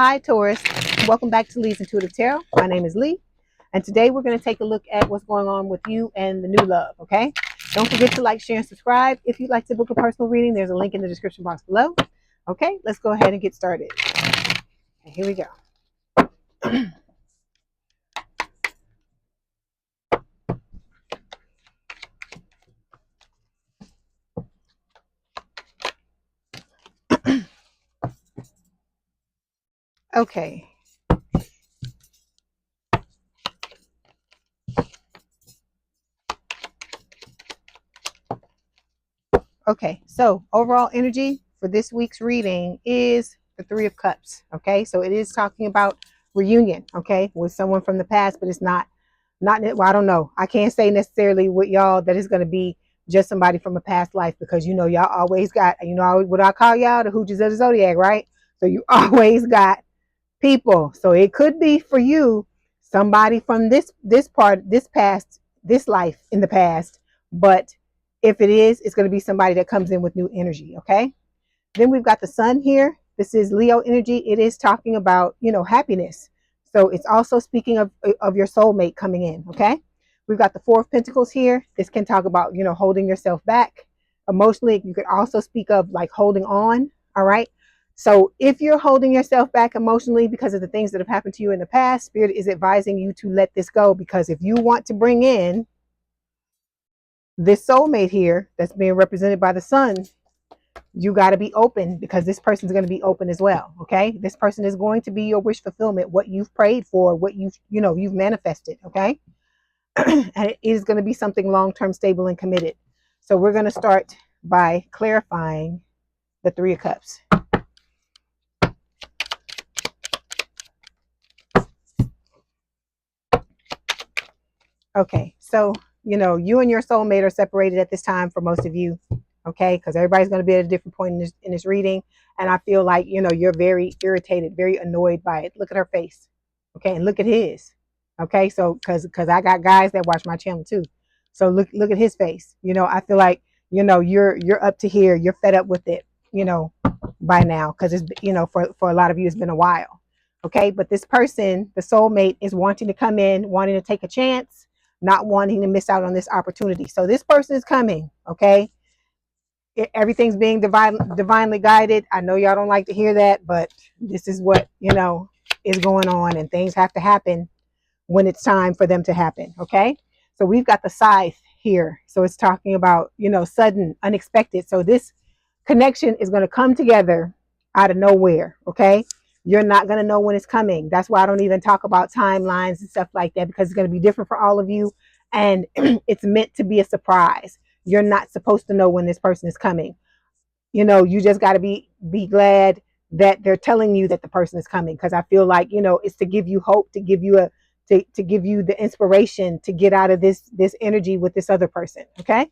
Hi Taurus, welcome back to Leigh's Intuitive Tarot. My name is Leigh, and today we're going to take a look at what's going on with you and the new love, okay? Don't forget to like, share, and subscribe. If you'd like to book a personal reading, there's a link in the description box below. Okay, let's go ahead and get started. Okay, here we go. Okay. Okay, so overall energy for this week's reading is the Three of Cups. Okay, so it is talking about reunion, okay, with someone from the past, but it's not, well, I don't know. I can't say necessarily with y'all that it's going to be just somebody from a past life, because you know, y'all always got, you know, what I call y'all the hooches of the zodiac, right? So you always got people. So it could be for you somebody from this past, this life in the past, but if it is, it's going to be somebody that comes in with new energy. Okay, then we've got the sun here. This is Leo energy. It is talking about, you know, happiness, so it's also speaking of your soulmate coming in. Okay, we've got the Four of Pentacles here. This can talk about, you know, holding yourself back emotionally. You could also speak of like holding on. All right, so if you're holding yourself back emotionally because of the things that have happened to you in the past, Spirit is advising you to let this go, because if you want to bring in this soulmate here that's being represented by the sun, you got to be open, because this person's going to be open as well. Okay, this person is going to be your wish fulfillment, what you've prayed for, what you've manifested. Okay, and it is going to be something long-term, stable, and committed. So we're going to start by clarifying the Three of Cups. Okay, so you know, you and your soulmate are separated at this time for most of you. Okay, because everybody's going to be at a different point in this reading, and I feel like, you know, you're very irritated, very annoyed by it. Look at her face. Okay, and look at his. Okay, so because I got guys that watch my channel too, so look at his face. You know, I feel like, you know, you're up to here, you're fed up with it, you know, by now, because it's, you know, for a lot of you it's been a while. Okay, but this person, the soulmate, is wanting to come in, wanting to take a chance, not wanting to miss out on this opportunity. So this person is coming. Okay, everything's being divinely guided. I know y'all don't like to hear that, but this is what, you know, is going on, and things have to happen when it's time for them to happen. Okay, so we've got the Scythe here, so it's talking about, you know, sudden, unexpected. So this connection is going to come together out of nowhere. Okay, you're not going to know when it's coming. That's why I don't even talk about timelines and stuff like that, because it's going to be different for all of you, and it's meant to be a surprise. You're not supposed to know when this person is coming. You know, you just got to be glad that they're telling you that the person is coming, because I feel like, you know, it's to give you hope, to give you to give you the inspiration to get out of this energy with this other person. Okay,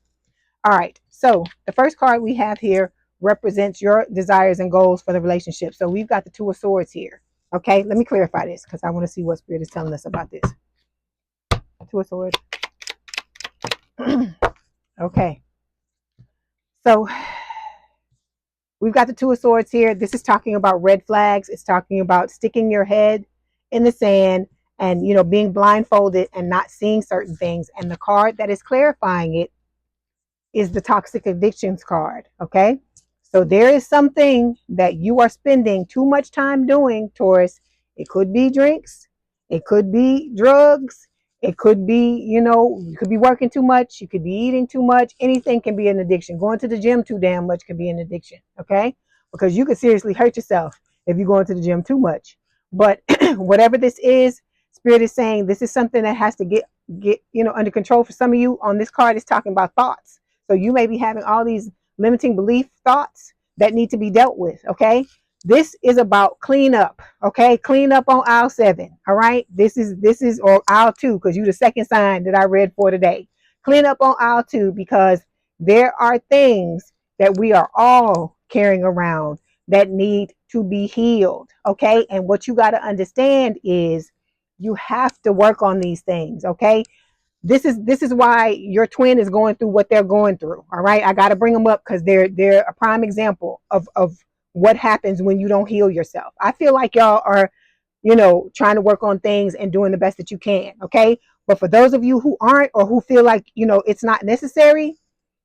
all right, so the first card we have here represents your desires and goals for the relationship. So we've got the Two of Swords here. Okay, let me clarify this, because I want to see what Spirit is telling us about this. Two of Swords. Okay, so we've got the Two of Swords here. This is talking about red flags. It's talking about sticking your head in the sand and, you know, being blindfolded and not seeing certain things. And the card that is clarifying it is the Toxic Addictions card. Okay, so there is something that you are spending too much time doing, Taurus. It could be drinks, it could be drugs, it could be, you know, you could be working too much, you could be eating too much. Anything can be an addiction. Going to the gym too damn much can be an addiction. Okay, because you could seriously hurt yourself if you're going to the gym too much. But whatever this is, Spirit is saying this is something that has to get, you know, under control. For some of you on this card, is talking about thoughts. So you may be having all these limiting belief thoughts that need to be dealt with. Okay, this is about cleanup. Okay, clean up on aisle 7. All right, this is or aisle 2, because you're the second sign that I read for today. Clean up on aisle 2, because there are things that we are all carrying around that need to be healed. Okay, and what you got to understand is you have to work on these things. Okay, this is why your twin is going through what they're going through. All right, I got to bring them up, because they're a prime example of what happens when you don't heal yourself. I feel like y'all are, you know, trying to work on things and doing the best that you can. Okay. But for those of you who aren't, or who feel like, you know, it's not necessary,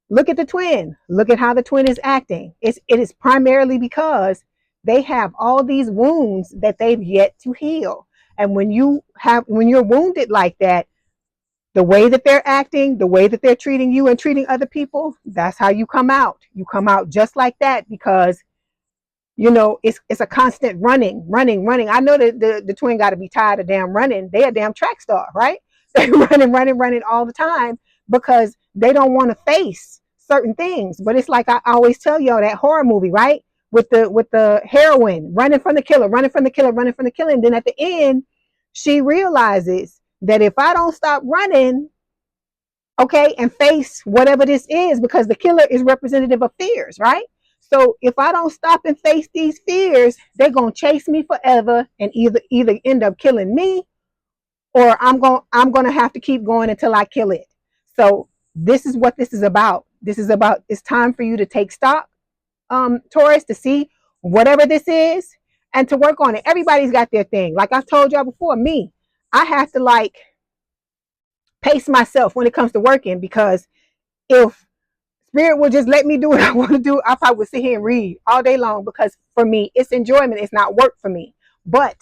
look at the twin. Look at how the twin is acting. It is primarily because they have all these wounds that they've yet to heal. And when you're wounded like that, the way that they're acting, the way that they're treating you and treating other people, that's how you come out. You come out just like that, because you know it's a constant running. I know that the twin got to be tired of damn running. They a damn track star, right? They running all the time, because they don't want to face certain things. But it's like I always tell y'all, that horror movie, right? With the heroine running from the killer, and then at the end she realizes that if I don't stop running, okay, and face whatever this is, because the killer is representative of fears, right? So if I don't stop and face these fears, they're gonna chase me forever and either end up killing me, or I'm gonna have to keep going until I kill it. So this is what this is about. It's time for you to take stock, Taurus, to see whatever this is and to work on it. Everybody's got their thing. Like I've told y'all before, I have to like pace myself when it comes to working, because if Spirit will just let me do what I want to do, I probably would sit here and read all day long, because for me, it's enjoyment. It's not work for me. But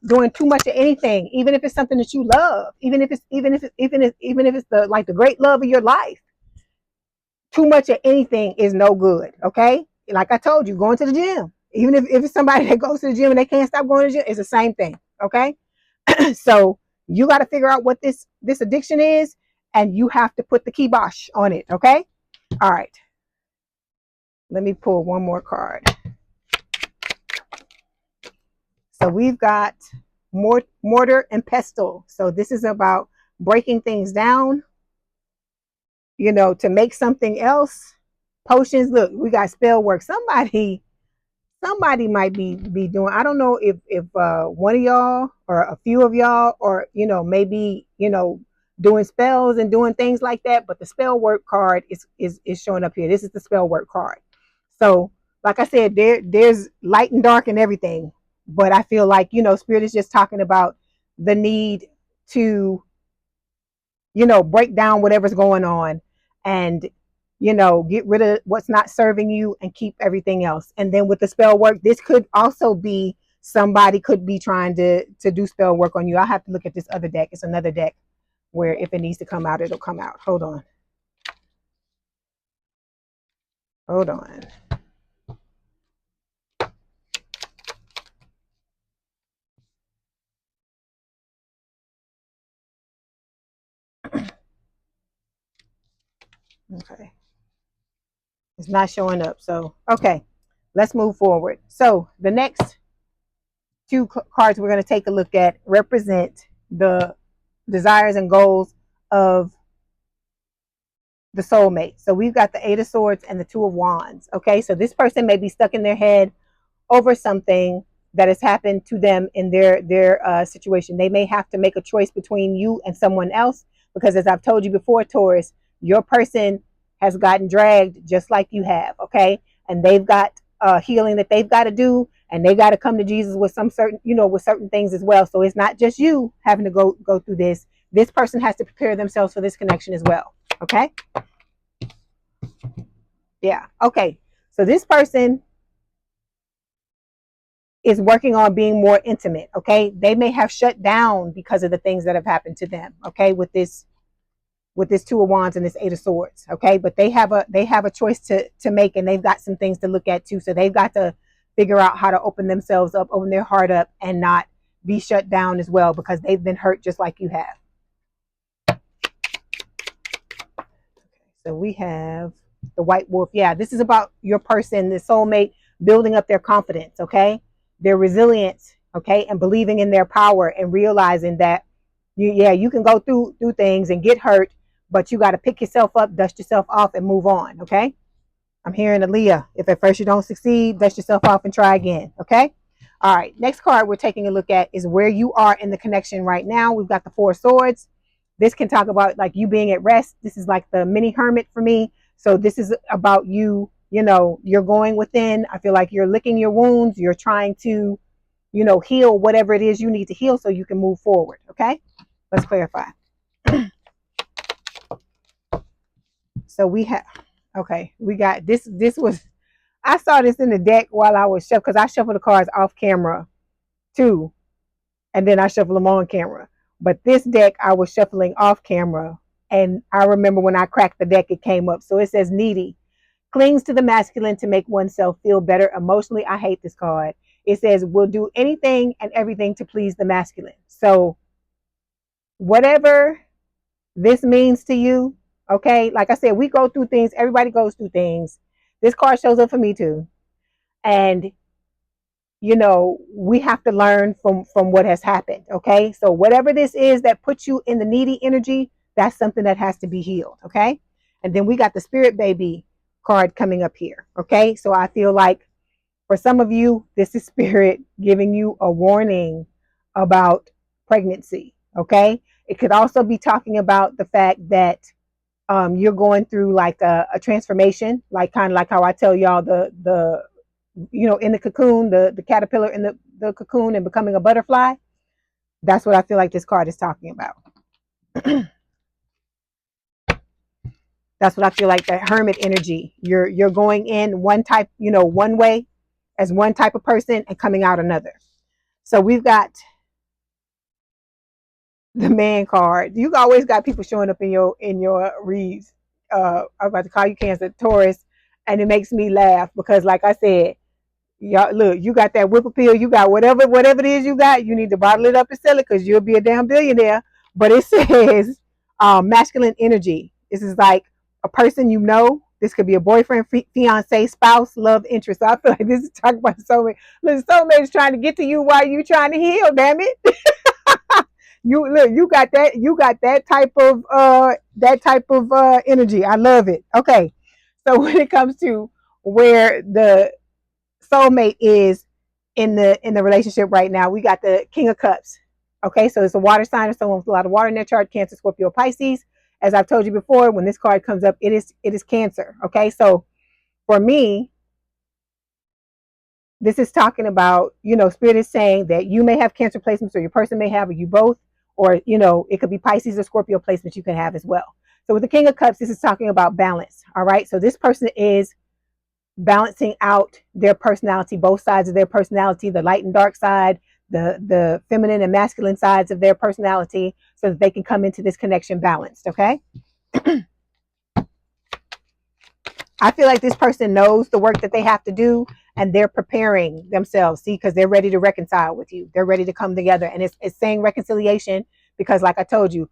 doing too much of anything, even if it's something that you love, even if it's the like the great love of your life, too much of anything is no good. Okay. Like I told you, going to the gym, even if it's somebody that goes to the gym and they can't stop going to the gym, it's the same thing. Okay. So you got to figure out what this addiction is, and you have to put the kibosh on it. Okay. All right. Let me pull one more card. So we've got mortar and pestle. So this is about breaking things down, you know, to make something else. Potions. Look, we got spell work. Somebody might be doing, I don't know if one of y'all or a few of y'all, or you know, maybe, you know, doing spells and doing things like that. But the spell work card is showing up here. This is the spell work card. So like I said, there's light and dark and everything. But I feel like, you know, Spirit is just talking about the need to, you know, break down whatever's going on, and, you know, get rid of what's not serving you and keep everything else. And then with the spell work, this could also be somebody could be trying to do spell work on you. I'll have to look at this other deck. It's another deck where if it needs to come out, it'll come out. Hold on. Okay. It's not showing up. So, okay, let's move forward. So the next two cards we're going to take a look at represent the desires and goals of the soulmate. So we've got the Eight of Swords and the Two of Wands. Okay, so this person may be stuck in their head over something that has happened to them in their situation. They may have to make a choice between you and someone else, because as I've told you before, Taurus, your person has gotten dragged just like you have. Okay, and they've got healing that they've got to do, and they got to come to Jesus with some certain, you know, with certain things as well. So it's not just you having to go through this. This person has to prepare themselves for this connection as well. Okay. Yeah. Okay. So this person is working on being more intimate. Okay. They may have shut down because of the things that have happened to them. Okay. With this Two of Wands and this Eight of Swords. Okay. But they have a choice to make, and they've got some things to look at too. So they've got to figure out how to open themselves up, open their heart up, and not be shut down as well, because they've been hurt just like you have. So we have the White Wolf. Yeah, this is about your person, the soulmate, building up their confidence, okay? Their resilience, okay? And believing in their power, and realizing that you can go through things and get hurt, but you got to pick yourself up, dust yourself off, and move on, okay? I'm hearing a Leah. If at first you don't succeed, dust yourself off and try again, okay? All right, next card we're taking a look at is where you are in the connection right now. We've got the Four of Swords. This can talk about like you being at rest. This is like the mini hermit for me. So this is about you you know, you're going within. I feel like you're licking your wounds. You're trying to, you know, heal whatever it is you need to heal so you can move forward. Okay, let's clarify. So we have, okay, we got this. This was, I saw this in the deck while I was shuffling, because I shuffle the cards off camera too, and then I shuffle them on camera. But this deck I was shuffling off camera, and I remember when I cracked the deck, it came up. So it says needy, clings to the masculine to make oneself feel better emotionally. I hate this card. It says will do anything and everything to please the masculine. So whatever this means to you, okay, like I said, we go through things. Everybody goes through things. This card shows up for me too. And you know, we have to learn from what has happened. Okay, so whatever this is that puts you in the needy energy, that's something that has to be healed. Okay, and then we got the spirit baby card coming up here. Okay, so I feel like for some of you, this is spirit giving you a warning about pregnancy. Okay, it could also be talking about the fact that you're going through like a transformation, like kind of like how I tell y'all the you know, in the cocoon, the caterpillar in the cocoon and becoming a butterfly. That's what I feel like this card is talking about. That's what I feel like, that hermit energy. You're going in one type, you know, one way as one type of person and coming out another. So we've got the man card. You always got people showing up in your reads. I'm about to call you Cancer, Taurus, and it makes me laugh because, like I said, y'all look, you got that whip appeal, you got whatever it is you got, you need to bottle it up and sell it because you'll be a damn billionaire. But it says masculine energy. This is like a person you know. This could be a boyfriend, fiance, spouse, love interest. So I feel like this is talking about soulmate. Listen, soulmate is trying to get to you while you trying to heal. Damn it! You look, you got that type of energy. I love it. Okay, so when it comes to where the soulmate is in the relationship right now, we got the King of Cups. Okay, so it's a water sign or someone with a lot of water in their chart: Cancer, Scorpio, Pisces. As I've told you before, when this card comes up, it is Cancer. Okay, so for me, this is talking about, you know, Spirit is saying that you may have Cancer placements, or your person may have, or you both, or you know, it could be Pisces or Scorpio placements you can have as well. So with the King of Cups, this is talking about balance. All right, so this person is balancing out their personality, both sides of their personality, the light and dark side, the feminine and masculine sides of their personality, so that they can come into this connection balanced. Okay. I feel like this person knows the work that they have to do, and they're preparing themselves. See, because they're ready to reconcile with you. They're ready to come together, and it's saying reconciliation because, like I told you,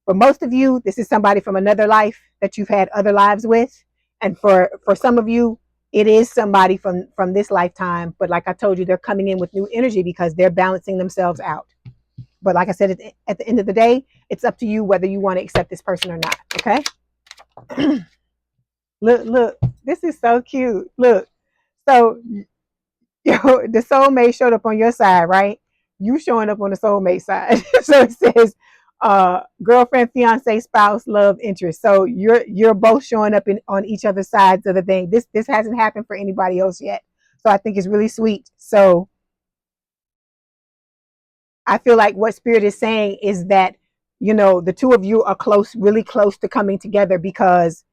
for most of you, this is somebody from another life that you've had other lives with, and for some of you, it is somebody from this lifetime. But like I told you, they're coming in with new energy because they're balancing themselves out. But like I said, at the end of the day, it's up to you whether you want to accept this person or not. Okay. Look, this is so cute. Look, so the soulmate showed up on your side, right? You showing up on the soulmate side. So it says girlfriend, fiance, spouse, love interest. So you're both showing up on each other's sides of the thing. This hasn't happened for anybody else yet. So I think it's really sweet. So I feel like what Spirit is saying is that, you know, the two of you are close, really close to coming together because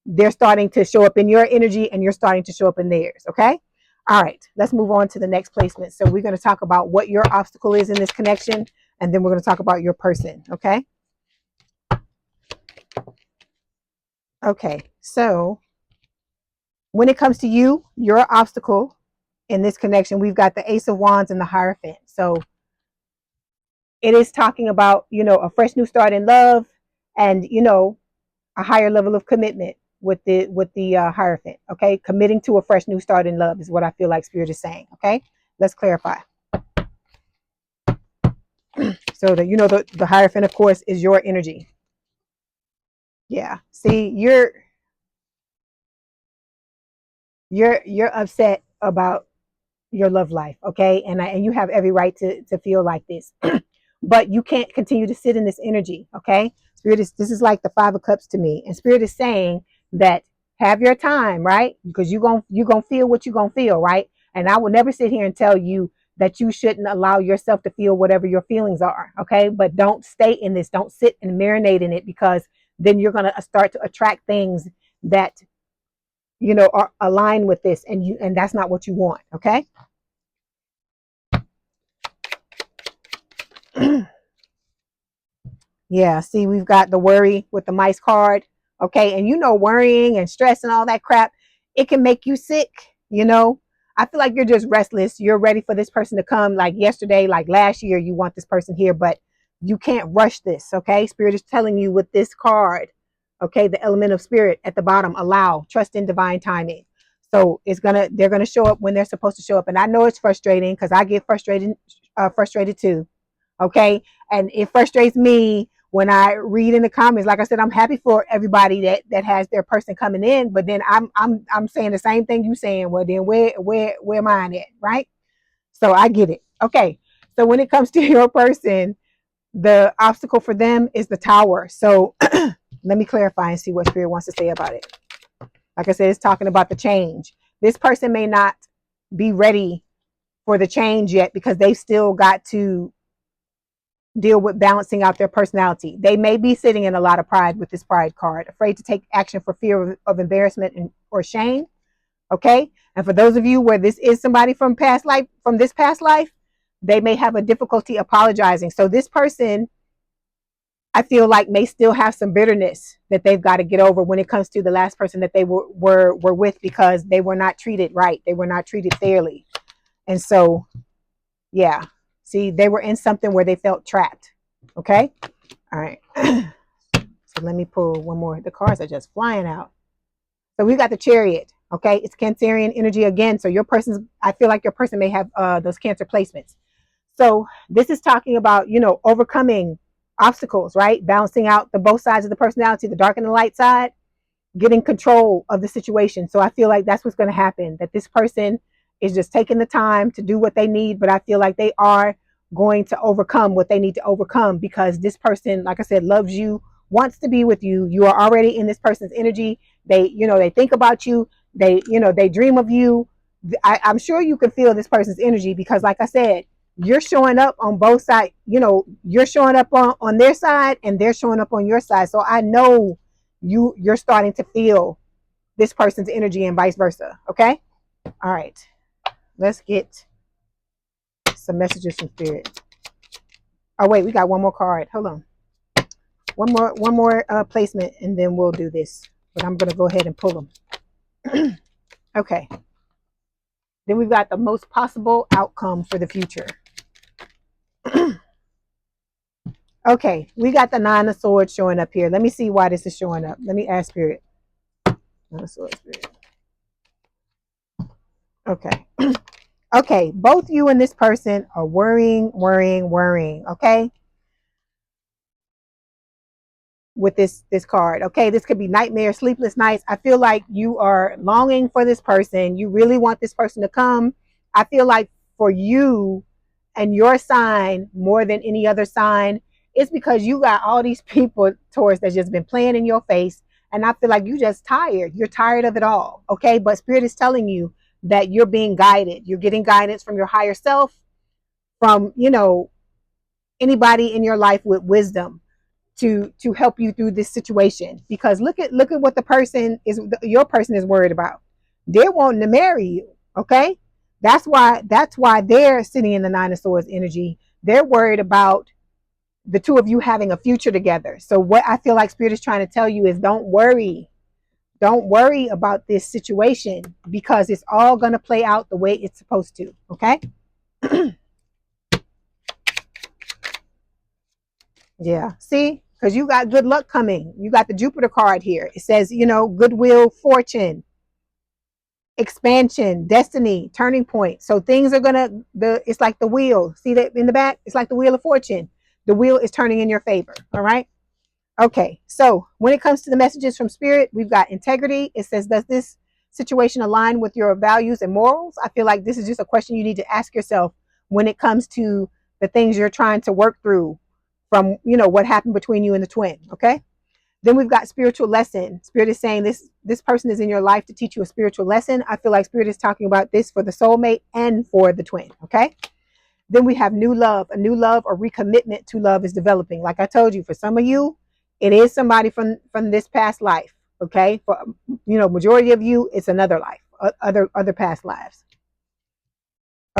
they're starting to show up in your energy and you're starting to show up in theirs. Okay. All right. Let's move on to the next placement. So we're going to talk about what your obstacle is in this connection, and then we're going to talk about your person. Okay. Okay. So when it comes to you, your obstacle in this connection, we've got the Ace of Wands and the Hierophant. So it is talking about, you know, a fresh new start in love and, you know, a higher level of commitment with the Hierophant. Okay, committing to a fresh new start in love is what I feel like Spirit is saying. Okay, let's clarify. So that you know, the Hierophant, of course, is your energy. Yeah, see, you're upset about your love life. Okay, and you have every right to feel like this. But you can't continue to sit in this energy. Okay, Spirit is, this is like the Five of Cups to me, and Spirit is saying that Have your time, right? Because you're gonna feel what you're gonna feel, right? And I will never sit here and tell you that you shouldn't allow yourself to feel whatever your feelings are, okay? But don't stay in this. Don't sit and marinate in it, because then you're gonna start to attract things that are aligned with this, and that's not what you want, okay? Yeah, see, we've got the worry with the mice card. Okay, and worrying and stress and all that crap, it can make you sick. I feel like you're just restless. You're ready for this person to come, like yesterday, like last year. You want this person here, but you can't rush this. Okay, Spirit is telling you with this card. Okay, the element of spirit at the bottom, allow, trust in divine timing. So they're gonna show up when they're supposed to show up, and I know it's frustrating because I get frustrated too. Okay, and it frustrates me when I read in the comments. Like I said, I'm happy for everybody that has their person coming in, but then I'm saying the same thing you saying. Well, then where mine at, right? So I get it. Okay, so when it comes to your person, the obstacle for them is the Tower. So let me clarify and see what Spirit wants to say about it. Like I said, it's talking about the change. This person may not be ready for the change yet, because they've still got to deal with balancing out their personality. They may be sitting in a lot of pride with this pride card, afraid to take action for fear of embarrassment or shame. Okay. And for those of you where this is somebody from this past life, they may have a difficulty apologizing. So this person, I feel like, may still have some bitterness that they've got to get over when it comes to the last person that they were with, because they were not treated right. They were not treated fairly. And so, yeah, see, they were in something where they felt trapped. Okay. All right. So let me pull one more. The cards are just flying out. So we got the Chariot. Okay. It's Cancerian energy again. So I feel like your person may have those Cancer placements. So this is talking about, overcoming obstacles, right? Balancing out the both sides of the personality, the dark and the light side, getting control of the situation. So I feel like that's what's going to happen, that this person is just taking the time to do what they need, but I feel like they are going to overcome what they need to overcome, because this person, like I said, loves you, wants to be with you. You are already in this person's energy. They think about you. They dream of you. I'm sure you can feel this person's energy, because like I said, you're showing up on both sides. You're showing up on their side, and they're showing up on your side. So I know you're starting to feel this person's energy, and vice versa. Okay. All right. Let's get some messages from Spirit. Oh wait, we got one more card. Hold on. One more placement, and then we'll do this. But I'm gonna go ahead and pull them. Okay. Then we've got the most possible outcome for the future. Okay, we got the Nine of Swords showing up here. Let me see why this is showing up. Let me ask Spirit. Nine of Swords, Spirit. Okay. Okay, both you and this person are worrying. Okay, with this card. Okay, this could be nightmares, sleepless nights. I feel like you are longing for this person. You really want this person to come. I feel like for you and your sign, more than any other sign, it's because you got all these people, Taurus, that's just been playing in your face. And I feel like you just tired. You're tired of it all. Okay, but Spirit is telling you that you're being guided. You're getting guidance from your higher self, from anybody in your life with wisdom to help you through this situation. Because look at what your person is worried about. They're wanting to marry you. Okay, that's why they're sitting in the Nine of Swords energy. They're worried about the two of you having a future together. So what I feel like Spirit is trying to tell you is, don't worry about this situation, because it's all going to play out the way it's supposed to. Okay. Yeah, see, because you got good luck coming. You got the Jupiter card here. It says, goodwill, fortune, expansion, destiny, turning point. So things are it's like the wheel. See that in the back? It's like the wheel of fortune. The wheel is turning in your favor. All right. Okay. So when it comes to the messages from Spirit, we've got integrity. It says, does this situation align with your values and morals? I feel like this is just a question you need to ask yourself when it comes to the things you're trying to work through from, what happened between you and the twin. Okay. Then we've got spiritual lesson. Spirit is saying this person is in your life to teach you a spiritual lesson. I feel like Spirit is talking about this for the soulmate and for the twin. Okay. Then we have new love. A new love or recommitment to love is developing. Like I told you, for some of you, it is somebody from this past life. Okay. For majority of you, it's another life, other past lives.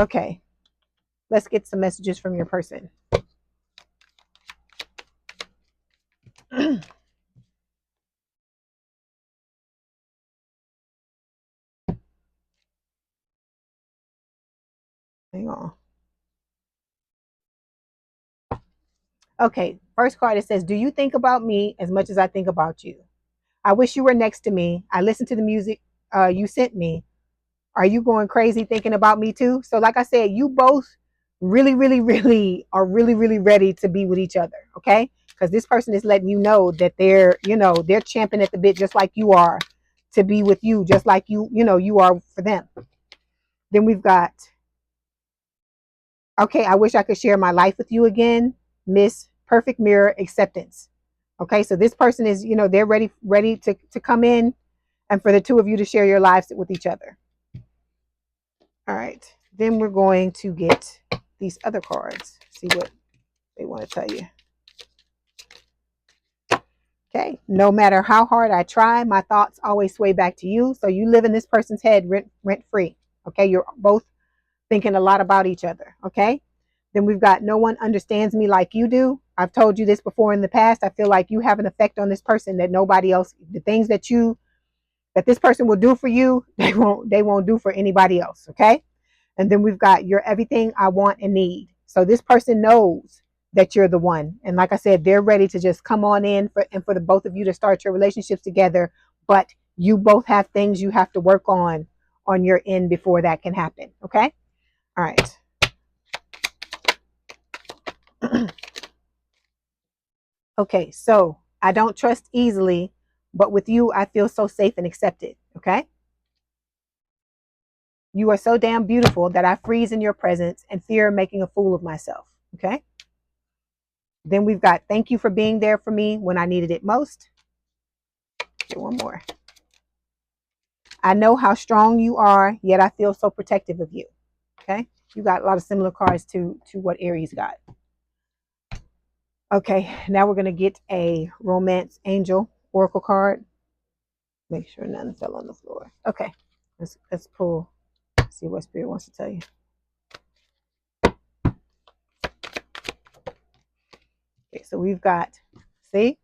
Okay. Let's get some messages from your person. Hang on. Okay, first card, it says, do you think about me as much as I think about you? I wish you were next to me. I listened to the music you sent me. Are you going crazy thinking about me too? So like I said, you both really, really, really are really, really ready to be with each other, okay? Because this person is letting you know that they're champing at the bit just like you are to be with you, just like you are for them. Then we've got, okay, I wish I could share my life with you again. Miss Perfect Mirror Acceptance. Okay, so this person is, they're ready to come in and for the two of you to share your lives with each other. All right, then we're going to get these other cards, see what they want to tell you. Okay, no matter how hard I try, my thoughts always sway back to you. So you live in this person's head rent free. Okay, you're both thinking a lot about each other. Okay, then we've got no one understands me like you do. I've told you this before in the past. I feel like you have an effect on this person that nobody else, the things that this person will do for you, they won't do for anybody else. Okay. And then we've got you're everything I want and need. So this person knows that you're the one. And like I said, they're ready to just come on in for the both of you to start your relationships together. But you both have things you have to work on your end before that can happen. Okay. All right. Okay, so I don't trust easily, but with you, I feel so safe and accepted. Okay. You are so damn beautiful that I freeze in your presence and fear making a fool of myself. Okay. Then we've got thank you for being there for me when I needed it most. Get one more. I know how strong you are, yet I feel so protective of you. Okay. You got a lot of similar cards to what Aries got. Okay, now we're going to get a romance angel oracle card. Make sure none fell on the floor. Okay, let's pull, see what Spirit wants to tell you. Okay, so we've got, see,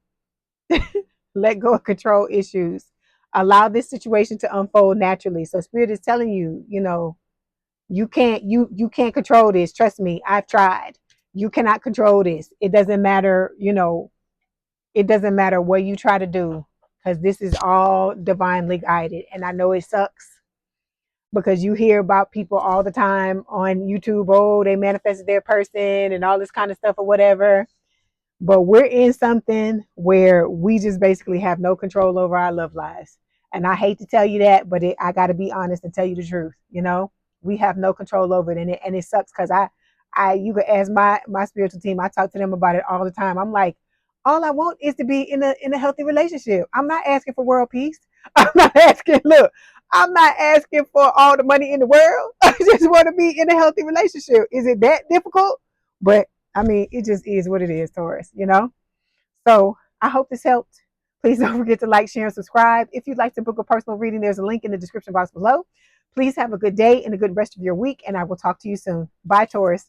let go of control issues. Allow this situation to unfold naturally. So Spirit is telling you, you can't control this. Trust me, I've tried. You cannot control this. It doesn't matter, it doesn't matter what you try to do, because this is all divinely guided. And I know it sucks because you hear about people all the time on YouTube, oh, they manifested their person and all this kind of stuff or whatever. But we're in something where we just basically have no control over our love lives. And I hate to tell you that, but I got to be honest and tell you the truth. We have no control over it. And it sucks because you could ask my spiritual team. I talk to them about it all the time. I'm like, all I want is to be in a healthy relationship. I'm not asking for world peace. I'm not asking for all the money in the world. I just want to be in a healthy relationship. Is it that difficult? But I mean, it just is what it is, Taurus, So I hope this helped. Please don't forget to like, share, and subscribe. If you'd like to book a personal reading, there's a link in the description box below. Please have a good day and a good rest of your week, and I will talk to you soon. Bye, Taurus.